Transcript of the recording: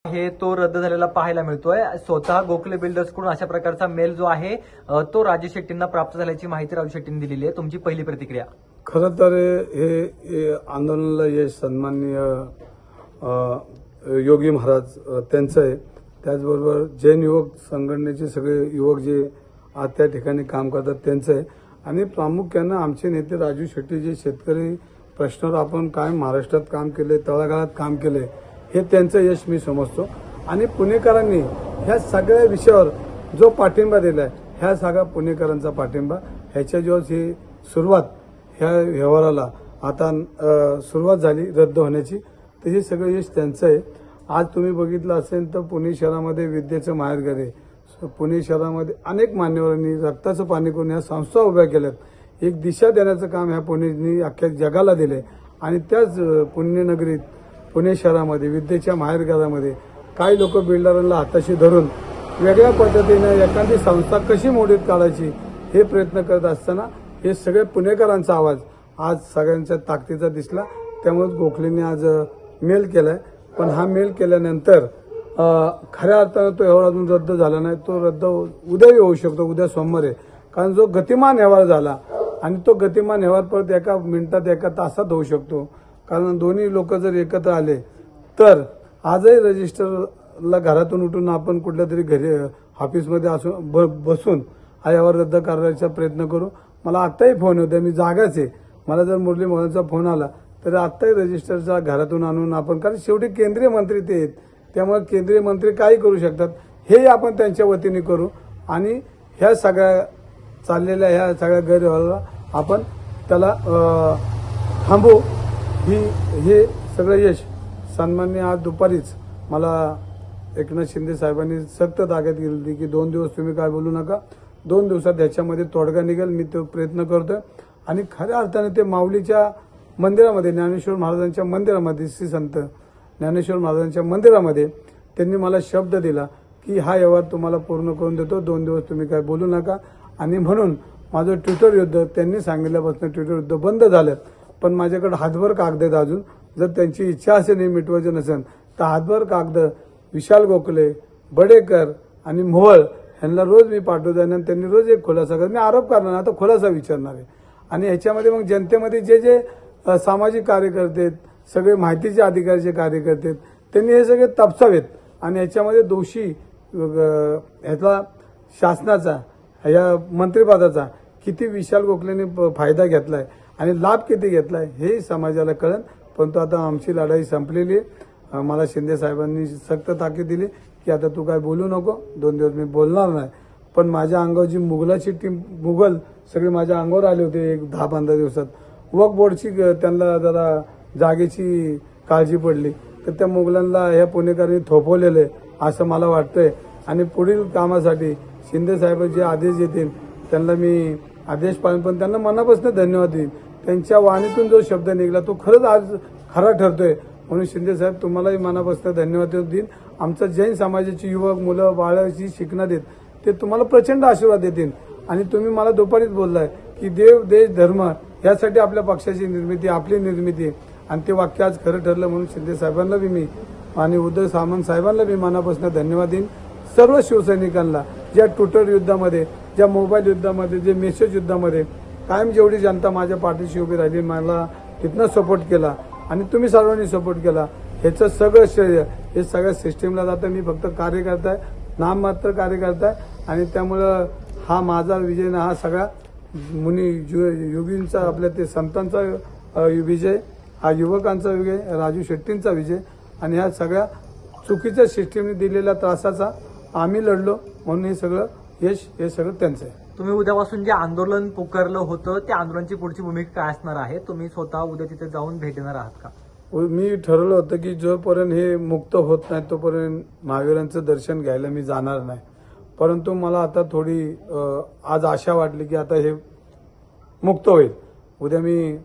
हे तो रद्द झालेला पाहायला मिळतोय। स्वतः गोखले बिल्डर्स कडून अशा प्रकारचा मेल जो आहे तो राजू शेट्टींना प्राप्त झाल्याची माहिती राजू शेट्टींनी दिलेली आहे। तुमची पहिली प्रतिक्रिया? खरं तर हे आंदोलनाला यश सन्माननीय योगी महाराज त्यांचं आहे। त्याचबरोबर जैन युवक संघटनेचे सगळे युवक जे आज त्या ठिकाणी काम करतात त्यांचं आहे। आणि प्रामुख्यानं आमचे नेते राजू शेट्टी जे शेतकरी प्रश्नावर आपण कायम महाराष्ट्रात काम केले, तळागाळात काम केले, हे त्यांचं यश मी समजतो। आणि पुणेकरांनी ह्या सगळ्या विषयावर जो पाठिंबा दिलाय, ह्या सगळ्या पुणेकरांचा पाठिंबा, ह्याच्या दिवस ही सुरुवात ह्या व्यवहाराला आता सुरुवात झाली रद्द होण्याची, तर हे सगळं यश त्यांचं आहे। आज तुम्ही बघितलं असेल तर पुणे शहरामध्ये विद्येचं माहेरघर आहे। पुणे शहरामध्ये अनेक मान्यवरांनी रक्ताचं पाणी करून या संस्था उभ्या केल्यात। एक दिशा देण्याचं काम ह्या पुणेनी अख्ख्या जगाला दिले। आणि त्याच पुण्यनगरीत पुणे शहरामध्ये विद्येच्या माहेरघरामध्ये काही लोक बिल्डरांना हाताशी धरून वेगळ्या पद्धतीने एखादी संस्था कशी मोडीत काढायची हे प्रयत्न करत असताना हे सगळे पुणेकरांचा आवाज आज सगळ्यांच्या ताकदीचा दिसला। त्यामुळे गोखलेंनी आज मेल केलाय। पण हा मेल केल्यानंतर खऱ्या अर्थानं तो व्यवहार अजून रद्द झाला नाही। तो रद्द उद्याही होऊ शकतो, उद्या सोमवार आहे। कारण जो गतिमान व्यवहार झाला आणि तो गतिमान व्यवहार परत एका मिनिटात एका तासात होऊ शकतो। कारण दोन्ही लोक जर एकत्र आले तर आजही रजिस्टरला घरातून उठून आपण कुठल्या तरी घरी ऑफिसमध्ये बसून हा व्यवहार रद्द करायचा प्रयत्न करू। मला आत्ताही फोन होता, मी जागाच आहे। मला जर मुरली मोहनचा फोन आला तर आत्ताही रजिस्टरचा घरातून आणून आपण, कारण शेवटी केंद्रीय मंत्री ते आहेत, त्यामुळे केंद्रीय मंत्री काही करू शकतात, हेही आपण त्यांच्या वतीने करू। आणि ह्या सगळ्या चाललेल्या ह्या सगळ्या गैरव्यवहाराला आपण त्याला थांबवू। हे सगळं यश सन्माननीय आज दुपारीच मला एकनाथ शिंदे साहेबांनी सक्त ताकद दिली की 2 दिवस तुम्ही काय बोलू नका, 2 दिवसात ह्याच्यामध्ये तोडगा निघेल। मी तो प्रयत्न करतोय। आणि खऱ्या अर्थाने ते माऊलीच्या मंदिरामध्ये, ज्ञानेश्वर महाराजांच्या मंदिरामध्ये, श्री संत ज्ञानेश्वर महाराजांच्या मंदिरामध्ये त्यांनी मला शब्द दिला की हा व्यवहार तुम्हाला पूर्ण करून देतो, 2 दिवस तुम्ही काय बोलू नका। आणि म्हणून माझं ट्विटर युद्ध त्यांनी सांगितल्यापासून ट्विटर युद्ध बंद झालं। पण माझ्याकडे हातभर कागद आहेत अजून, जर त्यांची इच्छा असेल हे मिटवायचं नसेल तर हातभर कागद विशाल गोखले, बडेकर आणि मोहोळ यांना रोज मी पाठवतो आणि त्यांनी रोज एक खुलासा करत, मी आरोप करणार आता खुलासा विचारणार आहे। आणि ह्याच्यामध्ये मग जनतेमध्ये जे जे सामाजिक कार्यकर्ते, सगळे माहितीचे अधिकाराचे कार्यकर्ते, त्यांनी हे सगळे तपासावेत। आणि ह्याच्यामध्ये दोषी ह्याचा शासनाचा, या मंत्रिपदाचा किती विशाल गोखलेने फायदा घेतलाय आणि लाभ किती घेतलाय हे समाजाला कळेल। परंतु आता आमची लढाई संपलेली आहे। मला शिंदे साहेबांनी सक्त ताकीद दिली की आता तू काय बोलू नको, 2 दिवस मी बोलणार नाही। पण माझ्या अंगावर जी मुघलाची टीम, मुघल सगळे माझ्या अंगावर आले होते एक 10-15 दिवसात, वक्फ बोर्डची त्यांना जरा जागेची काळजी पडली तर त्या मुघलांना ह्या पुणेकरांनी थोपवलेले असं मला वाटतंय। आणि पुढील कामासाठी शिंदे साहेब जे आदेश देतील त्यांना मी आदेश पाळेन, पण त्यांना मनापासून धन्यवाद देईन। त्यांच्या वाणीतून जो शब्द निघाला तो खरंच आज खरा ठरतोय, म्हणून शिंदे साहेब तुम्हालाही मनापासून धन्यवाद देईन। आमच्या जैन समाजाची युवक, मुलं, बाळं जी शिकणार आहेत ते तुम्हाला प्रचंड आशीर्वाद देतील। आणि तुम्ही मला दुपारीच बोललाय की देव, देश, धर्म यासाठी आपल्या पक्षाची निर्मिती, आपली निर्मिती, आणि ते वाक्य आज खरं ठरलं। म्हणून शिंदे साहेबांना बी मी आणि उद्धव सामंत साहेबांना बी मनापासून धन्यवाद देईन। सर्व शिवसैनिकांना ज्या ट्विटर युद्धामध्ये, ज्या मोबाईल युद्धामध्ये, जे मेसेज युद्धामध्ये कायम जेवढी जनता माझ्या पाठीशी उभी राहिली, मला तिथनं सपोर्ट केला आणि तुम्ही सर्वांनी सपोर्ट केला, ह्याचं सगळं श्रेय हे सगळ्या सिस्टीमला जातं। मी फक्त कार्यकर्ता आहे, नाममात्र कार्यकर्ता आहे। आणि त्यामुळं हा माझा विजय ना, हा सगळ्या मुनी योगींचा, आपल्या ते संतांचा विजय, हा युवकांचा विजय, राजू शेट्टींचा विजय। आणि ह्या सगळ्या चुकीच्या सिस्टीमने दिलेल्या त्रासाचा आम्ही लढलो, म्हणून हे सगळं यश, हे सगळं त्यांचं आहे। तुम्ही उद्यापासून जे आंदोलन पुकारलं होतं त्या आंदोलनाची पुढची भूमिका काय असणार आहे? तुम्ही स्वतः उद्या तिथे जाऊन भेट देणार आहात का? मी ठरवलं होतं की जोपर्यंत हे मुक्त होत नाही तोपर्यंत महावीरांचं दर्शन घ्यायला मी जाणार नाही। परंतु मला आता थोडी आज आशा वाटली की आता हे मुक्त होईल। उद्या मी